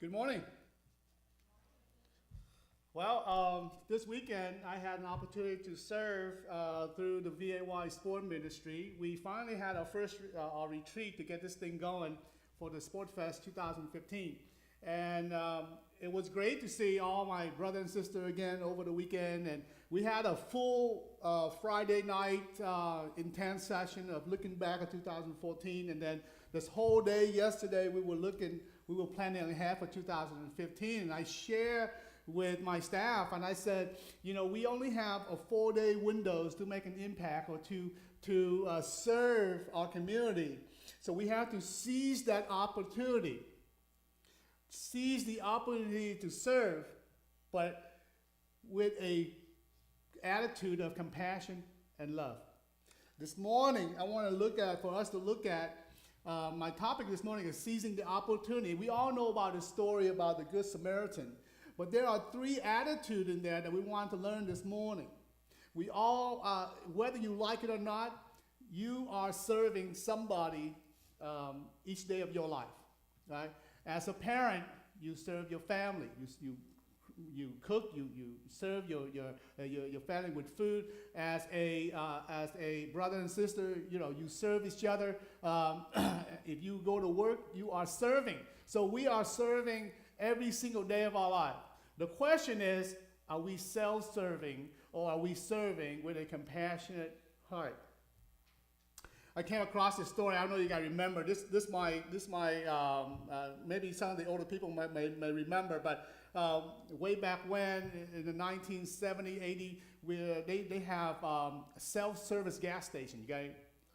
Good morning. Well, this weekend I had an opportunity to serve through the VAY Sport Ministry. We finally had our first our retreat to get this thing going for the Sport Fest 2015. And it was great to see all my brother and sister again over the weekend. And we had a full Friday night intense session of looking back at 2014. And then this whole day yesterday we were planning ahead for 2015. And I share with my staff, and I said, we only have a 4-day windows to make an impact or to serve our community. So we have to seize that opportunity, seize the opportunity to serve, but with a attitude of compassion and love. This morning, I want to for us to look at, my topic this morning is seizing the opportunity. We all know about the story about the Good Samaritan. But there are 3 attitudes in there that we want to learn this morning. We all, whether you like it or not, you are serving somebody each day of your life, right? As a parent, you serve your family. You cook. You serve your family with food. As a brother and sister, you serve each other. If you go to work, you are serving. So we are serving every single day of our life. The question is, are we self-serving or are we serving with a compassionate heart? I came across this story. I don't know if you guys remember. This might maybe some of the older people may remember, but way back when, in the 1970, 80, where they have self-service gas station. You guys,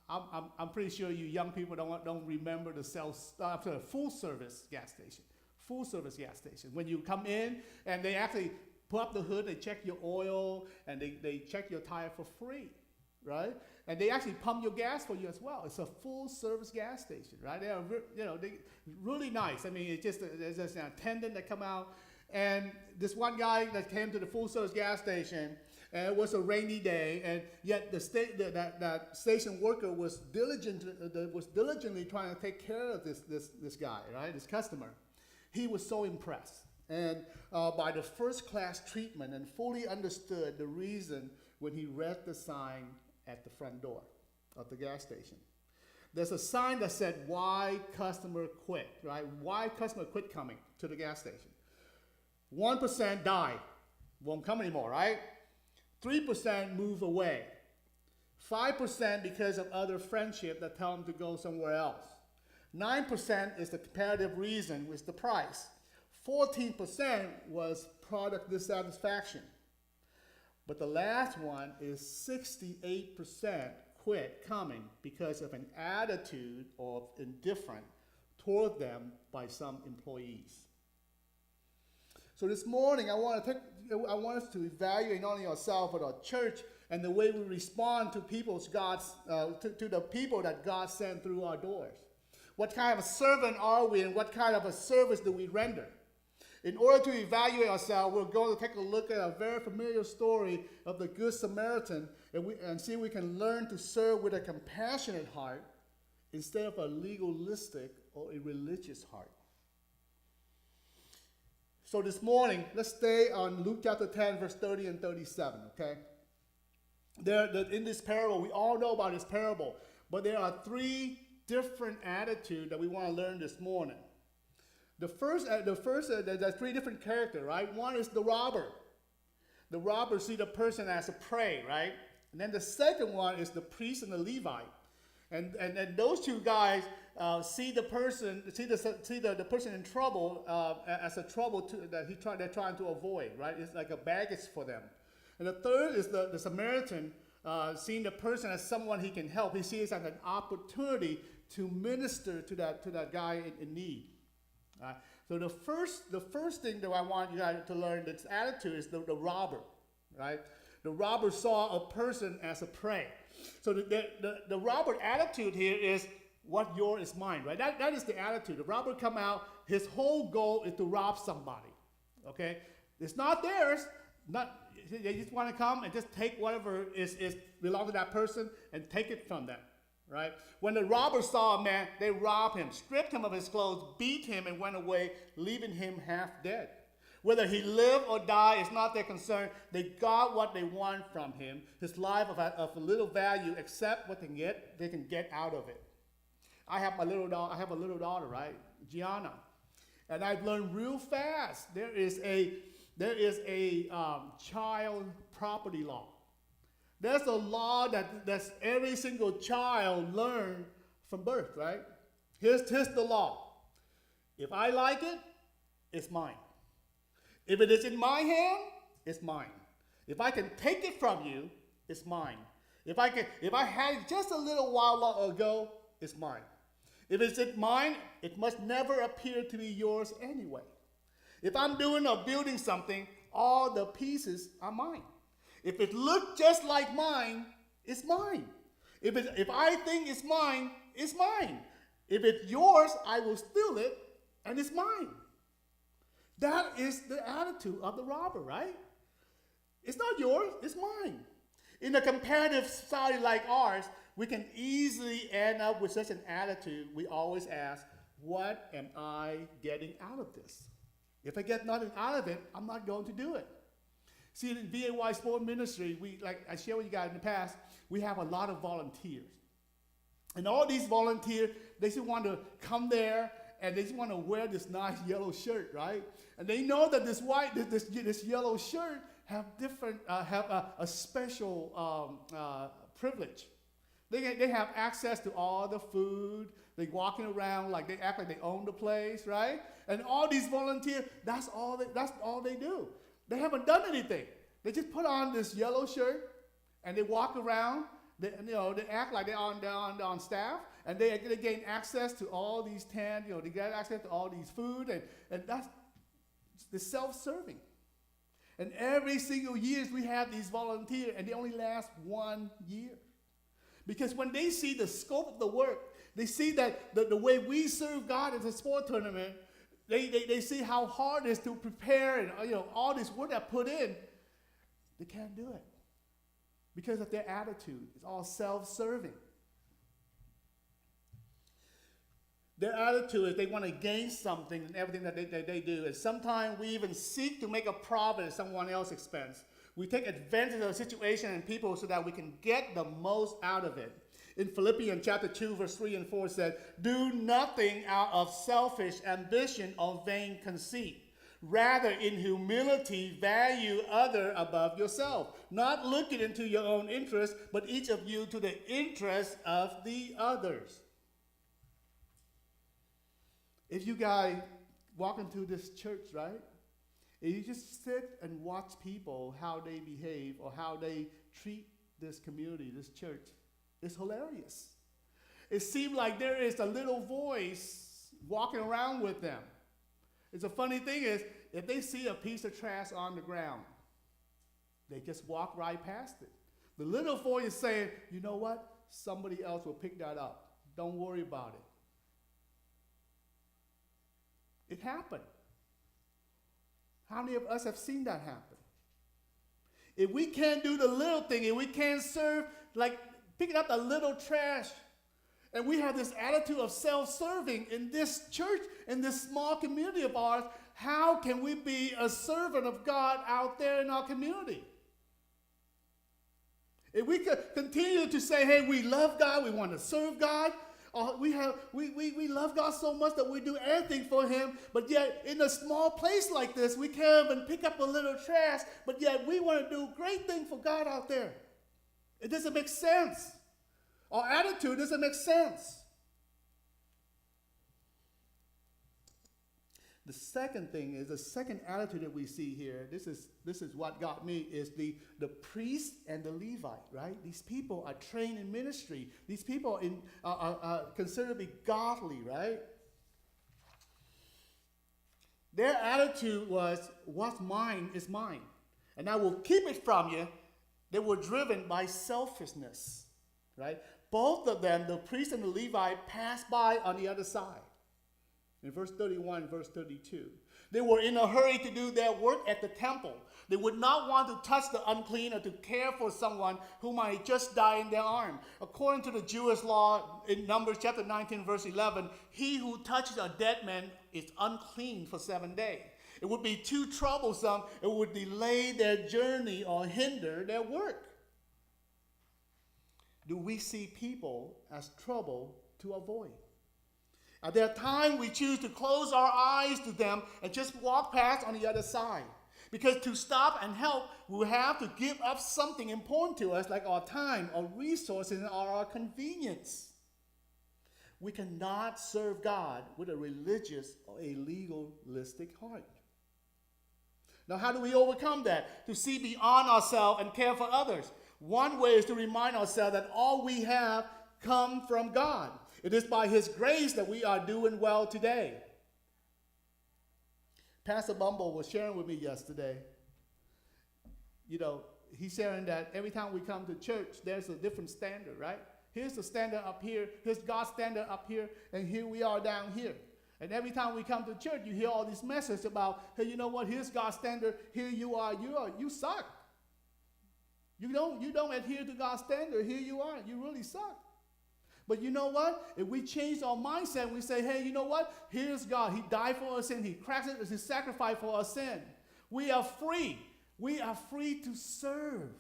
I'm pretty sure you young people don't remember the full service gas station. Full service gas station. When you come in and they actually pull up the hood, they check your oil and they check your tire for free, right? And they actually pump your gas for you as well. It's a full service gas station, right? They are they really nice. I mean, there's just an attendant that come out, and this one guy that came to the full service gas station, and it was a rainy day, and yet that station worker was diligently trying to take care of this guy, right? This customer. He was so impressed and by the first-class treatment and fully understood the reason when he read the sign at the front door of the gas station. There's a sign that said, "Why customer quit?" Right? Why customer quit coming to the gas station? 1% died, won't come anymore, right? 3% move away. 5% because of other friendship that tell them to go somewhere else. 9% is the comparative reason, was the price. 14% was product dissatisfaction. But the last one is 68% quit coming because of an attitude of indifference toward them by some employees. So this morning, I want us to evaluate not only ourselves but our church and the way we respond to to the people that God sent through our doors. What kind of a servant are we, and what kind of a service do we render? In order to evaluate ourselves, we're going to take a look at a very familiar story of the Good Samaritan and see if we can learn to serve with a compassionate heart instead of a legalistic or a religious heart. So this morning, let's stay on Luke chapter 10, verse 30 and 37, okay? In this parable, we all know about this parable, but there are 3 different attitude that we want to learn this morning. The first, there's 3 different characters, right? One is the robber. The robber see the person as a prey, right? And then the second one is the priest and the Levite. And those 2 guys see the person in trouble as a trouble they're trying to avoid, right? It's like a baggage for them. And the third is the Samaritan. Seeing the person as someone he can help. He sees it as an opportunity to minister to that guy in need. So the first thing that I want you guys to learn, this attitude, is the robber, right? The robber saw a person as a prey. So the robber attitude here is what yours is mine, right? That is the attitude. The robber come out, his whole goal is to rob somebody, okay? It's not theirs. They just want to come and just take whatever is belong to that person and take it from them. right? When the robbers saw a man, they robbed him, stripped him of his clothes, beat him, and went away, leaving him half dead. Whether he live or die is not their concern. They got what they want from him, his life of little value, except what they can get out of it. I have a little daughter, right, Gianna, and I've learned real fast. There is a child property law. There's a law that's every single child learned from birth, right? Here's the law. If I like it, it's mine. If it is in my hand, it's mine. If I can take it from you, it's mine. If I had it just a little while ago, it's mine. If it's in mine, it must never appear to be yours anyway. If I'm doing or building something, all the pieces are mine. If it looked just like mine, it's mine. If I think it's mine, it's mine. If it's yours, I will steal it, and it's mine. That is the attitude of the robber, right? It's not yours, it's mine. In a comparative society like ours, we can easily end up with such an attitude. We always ask, what am I getting out of this? If I get nothing out of it, I'm not going to do it. See, in VAY Sport Ministry, like I shared with you guys in the past, we have a lot of volunteers. And all these volunteers, they just want to come there and they just want to wear this nice yellow shirt, right? And they know that this yellow shirt have a special privilege. They have access to all the food. They're walking around like they act like they own the place, right? And all these volunteers, that's all they do. They haven't done anything. They just put on this yellow shirt and they walk around. They act like they're on staff, and they gain access to all these tents. They get access to all these food, and that's the self-serving. And every single year we have these volunteers, and they only last 1 year. Because when they see the scope of the work, they see that the way we serve God at a sport tournament, they see how hard it is to prepare and all this work I put in. They can't do it because of their attitude. It's all self-serving. Their attitude is they want to gain something in everything that they do. And sometimes we even seek to make a profit at someone else's expense. We take advantage of the situation and people so that we can get the most out of it. In Philippians chapter 2, verse 3 and 4 said, do nothing out of selfish ambition or vain conceit. Rather, in humility, value other above yourself, not looking into your own interest, but each of you to the interest of the others. If you guys walk into this church, right, and you just sit and watch people, how they behave or how they treat this community, this church, it's hilarious. It seems like there is a little voice walking around with them. It's a funny thing is, if they see a piece of trash on the ground, they just walk right past it. The little voice is saying, you know what? Somebody else will pick that up. Don't worry about it. It happened. How many of us have seen that happen? If we can't do the little thing, if we can't serve, like picking up the little trash, and we have this attitude of self-serving in this church, in this small community of ours, how can we be a servant of God out there in our community? If we could continue to say, hey, we love God, we want to serve God, we love God so much that we do everything for him, but yet in a small place like this, we can't even pick up a little trash, but yet we want to do great things for God out there. It doesn't make sense. Our attitude doesn't make sense. The second thing is, the second attitude that we see here, this is what got me, is the priest and the Levite, right? These people are trained in ministry. These people are considered to be godly, right? Their attitude was, what's mine is mine, and I will keep it from you. They were driven by selfishness, right? Both of them, the priest and the Levite, passed by on the other side. In verse 31 and verse 32. They were in a hurry to do their work at the temple. They would not want to touch the unclean or to care for someone who might just die in their arm. According to the Jewish law in Numbers chapter 19 verse 11, he who touches a dead man is unclean for 7 days. It would be too troublesome. It would delay their journey or hinder their work. Do we see people as trouble to avoid? At that time, we choose to close our eyes to them and just walk past on the other side. Because to stop and help, we have to give up something important to us, like our time, our resources, or our convenience. We cannot serve God with a religious or a legalistic heart. Now, how do we overcome that? To see beyond ourselves and care for others. One way is to remind ourselves that all we have come from God. It is by his grace that we are doing well today. Pastor Bumble was sharing with me yesterday. You know, he's sharing that every time we come to church, there's a different standard, right? Here's the standard up here. Here's God's standard up here. And here we are down here. And every time we come to church, you hear all these messages about, hey, you know what? Here's God's standard. Here you are. You suck. You don't adhere to God's standard. Here you are. You really suck. But you know what? If we change our mindset, we say, hey, you know what? Here's God. He died for our sin. He crashed it as his sacrifice for our sin. We are free. We are free to serve.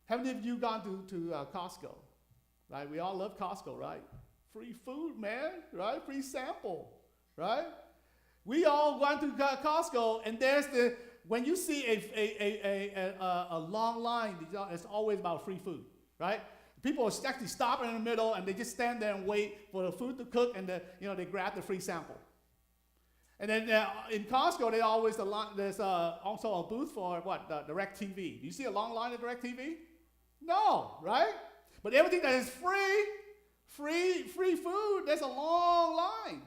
How many of you gone to Costco? Right? We all love Costco, right? Free food, man, right? Free sample, right? We all went to Costco, and when you see a long line, it's always about free food, right? People are actually stopping in the middle, and they just stand there and wait for the food to cook, and they grab the free sample. And then in Costco, there's also a booth for the DirecTV. Do you see a long line of DirecTV? No, right? But everything that is free food, there's a long line.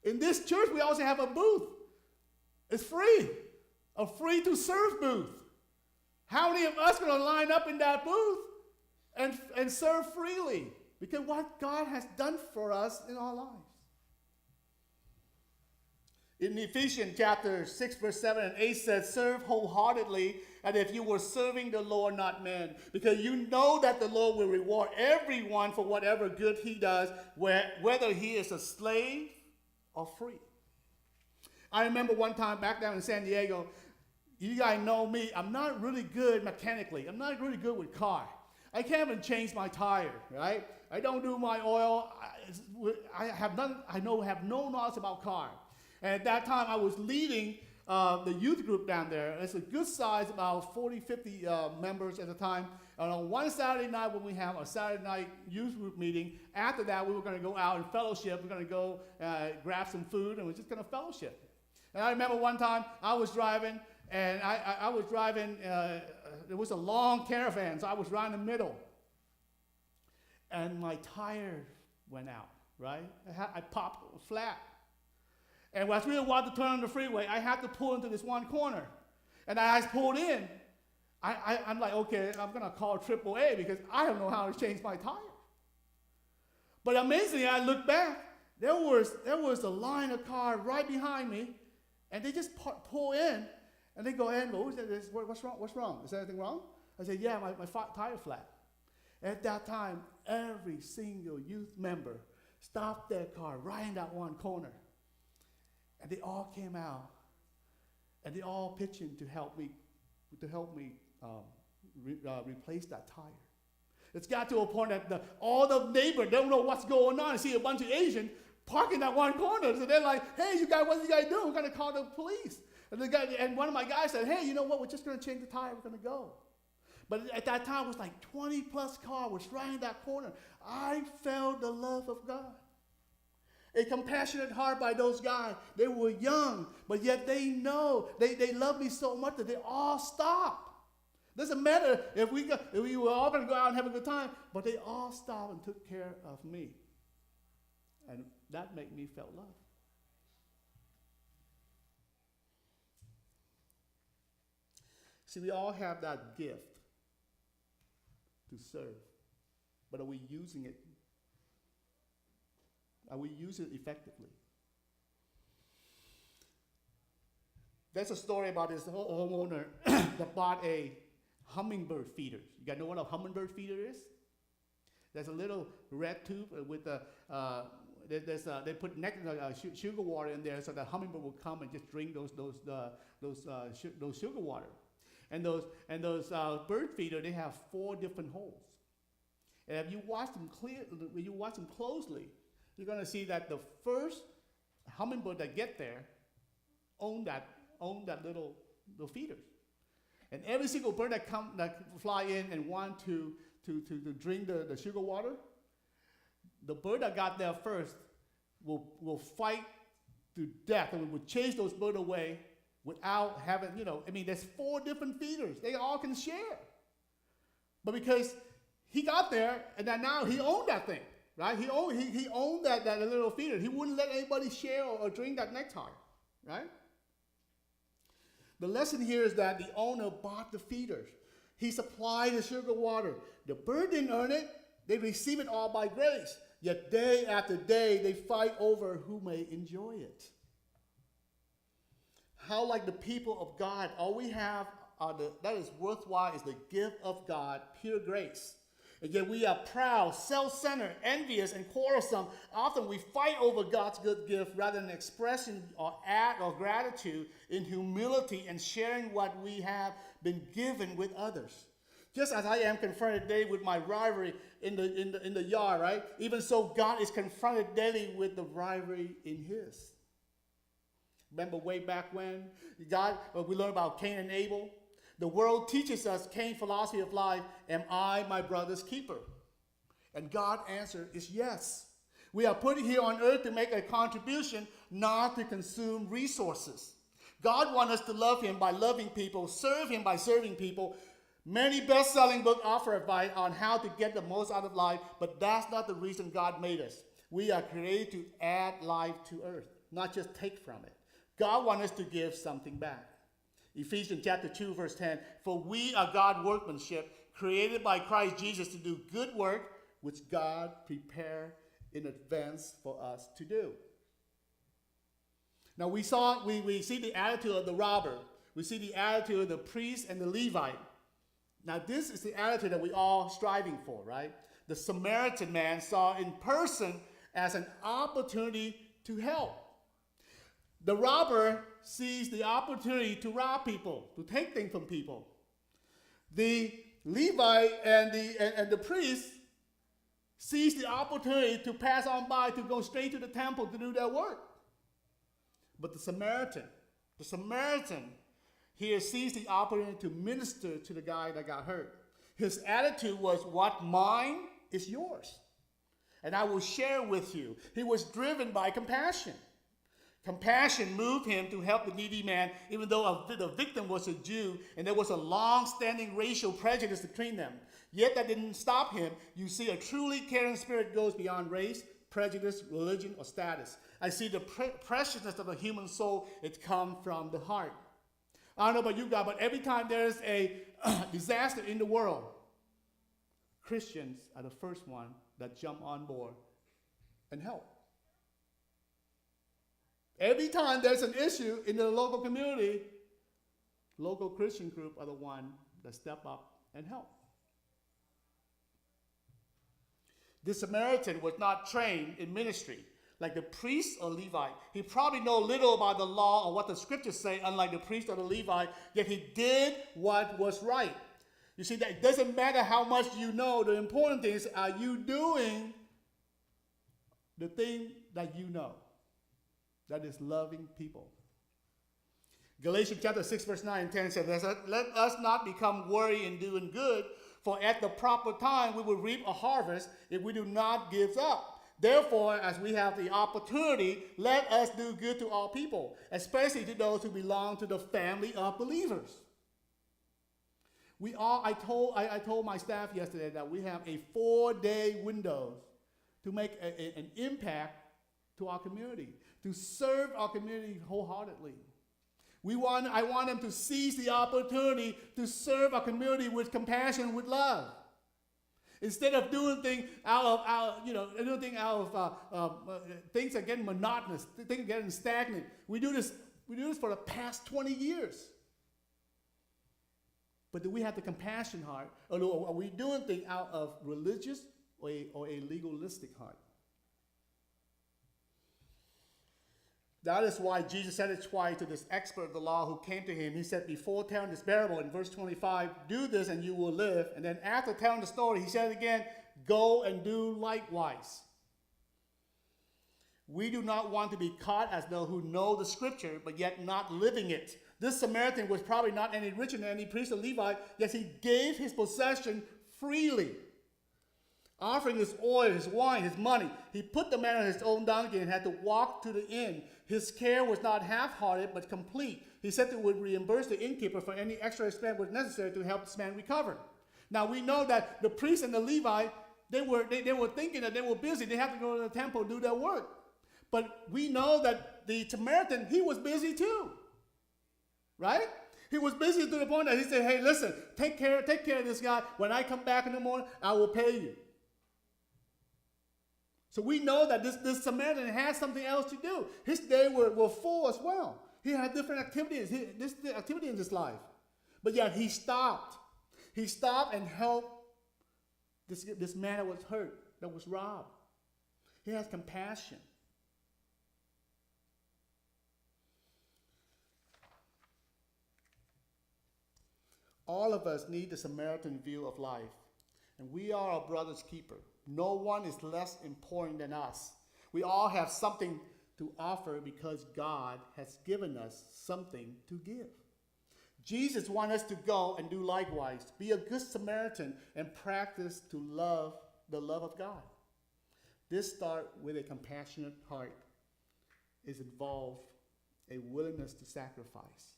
In this church, we also have a booth. It's free, a free to serve booth. How many of us are going to line up in that booth and serve freely? Because what God has done for us in our lives. In Ephesians chapter 6, verse 7 and 8 says, serve wholeheartedly, and if you were serving the Lord, not men, because you know that the Lord will reward everyone for whatever good he does, whether he is a slave or free. I remember one time back down in San Diego, you guys know me, I'm not really good mechanically. I'm not really good with car. I can't even change my tire, right? I don't do my oil. I have no knowledge about car. And at that time, I was leading the youth group down there. It's a good size, about 40, 50 members at the time. And on one Saturday night when we have a Saturday night youth group meeting, after that, we were going to go out and fellowship. We're going to go grab some food, and we're just going to fellowship. And I remember one time I was driving, and I was driving, there was a long caravan, so I was right in the middle. And my tire went out, right? I popped flat. And when I really wanted to turn on the freeway, I had to pull into this one corner. And as I pulled in, I'm like, okay, I'm going to call AAA because I don't know how to change my tire. But amazingly, I looked back, there was a line of cars right behind me, and they just pull in, and they go in, what's wrong? What's wrong? Is there anything wrong? I said, yeah, my tire flat. At that time, every single youth member stopped their car right in that one corner. And they all came out, and they all pitched in to help me replace that tire. It's got to a point that all the neighbors don't know what's going on. I see a bunch of Asians parking that one corner. So they're like, hey, you guys, what are you guys doing? We're going to call the police. And one of my guys said, hey, you know what? We're just going to change the tire. We're going to go. But at that time, it was like 20-plus cars was right in that corner. I felt the love of God. A compassionate heart by those guys. They were young, but yet they know. They love me so much that they all stopped. Doesn't matter if we were all going to go out and have a good time, but they all stopped and took care of me. And that made me feel love. See, we all have that gift to serve, but are we using it and we use it effectively. There's a story about this homeowner that bought a hummingbird feeder. You guys know what a hummingbird feeder is? There's a little red tube with a, they put sugar water in there so the hummingbird will come and just drink those sugar water. And those bird feeder, they have 4 different holes. And if you watch them closely, you're going to see that the first hummingbird that get there own that little feeders. And every single bird that fly in and want to drink the sugar water, the bird that got there first will fight to death and will chase those birds away without having, there's 4 different feeders. They all can share. But because he got there and then now he owned that thing, right? He owned that little feeder. He wouldn't let anybody share or drink that nectar, right? The lesson here is that the owner bought the feeders. He supplied the sugar water. The bird didn't earn it. They receive it all by grace. Yet day after day, they fight over who may enjoy it. How like the people of God, all we have that is worthwhile is the gift of God, pure grace. And yet we are proud, self-centered, envious, and quarrelsome. Often we fight over God's good gift rather than expressing our act of gratitude in humility and sharing what we have been given with others. Just as I am confronted daily with my rivalry in the yard, right? Even so, God is confronted daily with the rivalry in His. Remember way back when we learned about Cain and Abel? The world teaches us Cain's philosophy of life, am I my brother's keeper? And God's answer is yes. We are put here on earth to make a contribution, not to consume resources. God wants us to love Him by loving people, serve Him by serving people. Many best-selling books offer advice on how to get the most out of life, but that's not the reason God made us. We are created to add life to earth, not just take from it. God wants us to give something back. Ephesians chapter 2, verse 10, for we are God's workmanship, created by Christ Jesus to do good work, which God prepared in advance for us to do. Now we see the attitude of the robber. We see the attitude of the priest and the Levite. Now this is the attitude that we all striving for, right? The Samaritan man saw in person as an opportunity to help. The robber sees the opportunity to rob people, to take things from people. The Levite and the priest sees the opportunity to pass on by, to go straight to the temple to do their work. But the Samaritan here sees the opportunity to minister to the guy that got hurt. His attitude was, what mine is yours, and I will share with you. He was driven by compassion. Compassion moved him to help the needy man, even though the victim was a Jew, and there was a long-standing racial prejudice between them. Yet that didn't stop him. You see, a truly caring spirit goes beyond race, prejudice, religion, or status. I see the preciousness of the human soul. It comes from the heart. I don't know about you guys, but every time there's a disaster in the world, Christians are the first one that jump on board and help. Every time there's an issue in the local community, local Christian group are the one that step up and help. The Samaritan was not trained in ministry like the priest or Levite. He probably know little about the law or what the scriptures say, unlike the priest or the Levite, yet he did what was right. You see, that it doesn't matter how much you know. The important thing is, are you doing the thing that you know? That is loving people. Galatians chapter 6, verse 9 and 10 says, let us not become weary in doing good, for at the proper time we will reap a harvest if we do not give up. Therefore, as we have the opportunity, let us do good to all people, especially to those who belong to the family of believers. I told my staff yesterday that we have a 4-day window to make an impact to our community, to serve our community wholeheartedly. I want them to seize the opportunity to serve our community with compassion, with love. Instead of doing things doing things out of things are getting monotonous, things are getting stagnant. We do this for the past 20 years. But do we have the compassion heart, or are we doing things out of religious or a legalistic heart? That is why Jesus said it twice to this expert of the law who came to him. He said, before telling this parable in verse 25, do this and you will live. And then after telling the story, he said again, go and do likewise. We do not want to be caught as those who know the scripture, but yet not living it. This Samaritan was probably not any richer than any priest or Levite, yet he gave his possession freely, offering his oil, his wine, his money. He put the man on his own donkey and had to walk to the inn. His care was not half-hearted, but complete. He said that he would reimburse the innkeeper for any extra expense was necessary to help this man recover. Now we know that the priest and the Levite, they were thinking that they were busy. They had to go to the temple and do their work. But we know that the Samaritan, he was busy too. Right? He was busy to the point that he said, hey, listen, take care of this guy. When I come back in the morning, I will pay you. So we know that this Samaritan had something else to do. His days were full as well. He had different activities, activity in his life. But yet he stopped. He stopped and helped this man that was hurt, that was robbed. He has compassion. All of us need the Samaritan view of life. And we are our brother's keeper. No one is less important than us. We all have something to offer because God has given us something to give. Jesus wants us to go and do likewise. Be a good Samaritan and practice to love the love of God. This starts with a compassionate heart. Is involved a willingness to sacrifice.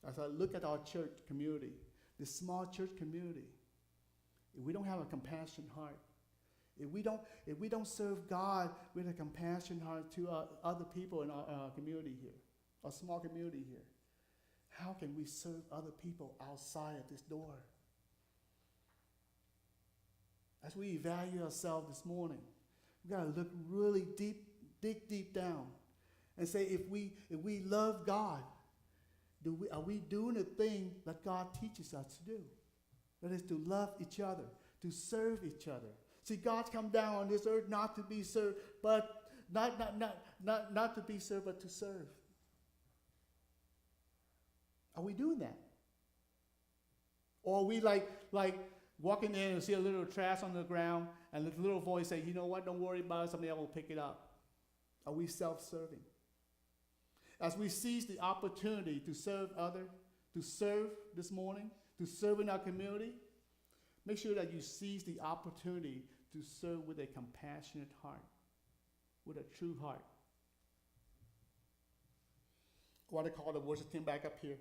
As I look at our church community, this small church community, if we don't have a compassionate heart, if we don't serve God with a compassionate heart to other people in our community here, our small community here, how can we serve other people outside of this door? As we evaluate ourselves this morning, we got to look really deep, dig deep down, and say, if we love God, are we doing the thing that God teaches us to do? That is to love each other, to serve each other. See, God's come down on this earth not to be served, but not to be served, but to serve. Are we doing that? Or are we like walking in and see a little trash on the ground, and the little voice say, you know what, don't worry about it, somebody else will pick it up. Are we self-serving? As we seize the opportunity to serve others, to serve this morning, to serve in our community, make sure that you seize the opportunity to serve with a compassionate heart, with a true heart. I want to call the worship team back up here.